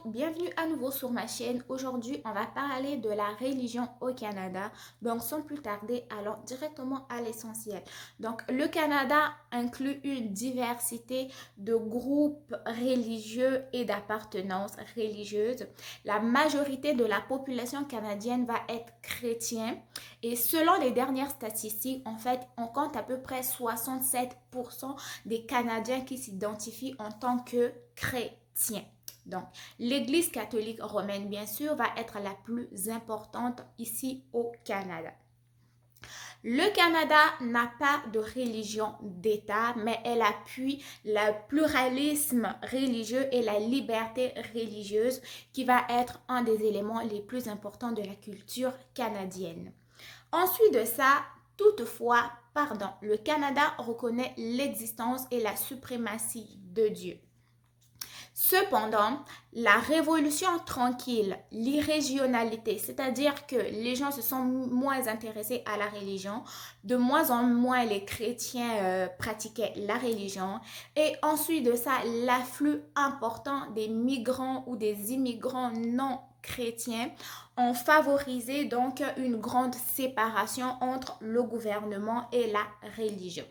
bienvenue à nouveau sur ma chaîne. Aujourd'hui, on va parler de la religion au Canada. Donc, sans plus tarder, allons directement à l'essentiel. Donc, le Canada inclut une diversité de groupes religieux et d'appartenance religieuse. La majorité de la population canadienne va être chrétienne et selon les dernières statistiques, en fait, on compte à peu près 67% des Canadiens qui s'identifient en tant que chrétiens. Donc, l'Église catholique romaine, bien sûr, va être la plus importante ici au Canada. Le Canada n'a pas de religion d'État, mais elle appuie le pluralisme religieux et la liberté religieuse qui va être un des éléments les plus importants de la culture canadienne. Ensuite de ça, toutefois, le Canada reconnaît l'existence et la suprématie de Dieu. Cependant, la révolution tranquille, l'irrégionalité, c'est-à-dire que les gens se sont moins intéressés à la religion, de moins en moins les chrétiens pratiquaient la religion, et ensuite de ça, l'afflux important des migrants ou des immigrants non chrétiens ont favorisé donc une grande séparation entre le gouvernement et la religion.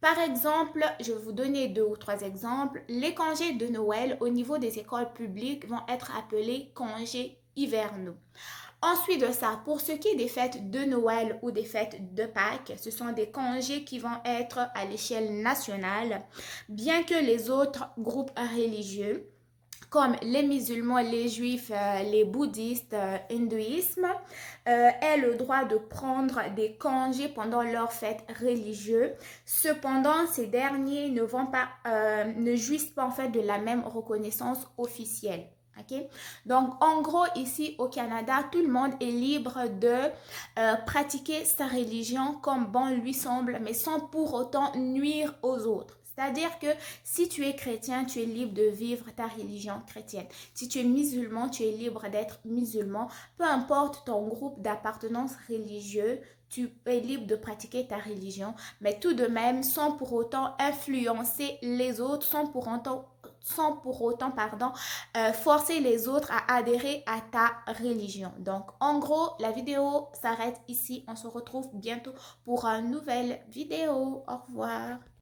Par exemple, je vais vous donner 2 ou 3 exemples. Les congés de Noël au niveau des écoles publiques vont être appelés congés hivernaux. Ensuite de ça, pour ce qui est des fêtes de Noël ou des fêtes de Pâques, ce sont des congés qui vont être à l'échelle nationale, bien que les autres groupes religieux comme les musulmans, les juifs, les bouddhistes, hindouisme, aient le droit de prendre des congés pendant leurs fêtes religieuses. Cependant, ces derniers ne jouissent pas en fait de la même reconnaissance officielle. Okay? Donc, en gros, ici au Canada, tout le monde est libre de pratiquer sa religion comme bon lui semble, mais sans pour autant nuire aux autres. C'est-à-dire que si tu es chrétien, tu es libre de vivre ta religion chrétienne. Si tu es musulman, tu es libre d'être musulman. Peu importe ton groupe d'appartenance religieuse, tu es libre de pratiquer ta religion, mais tout de même sans pour autant influencer les autres, sans pour autant forcer les autres à adhérer à ta religion. Donc, en gros, la vidéo s'arrête ici. On se retrouve bientôt pour une nouvelle vidéo. Au revoir.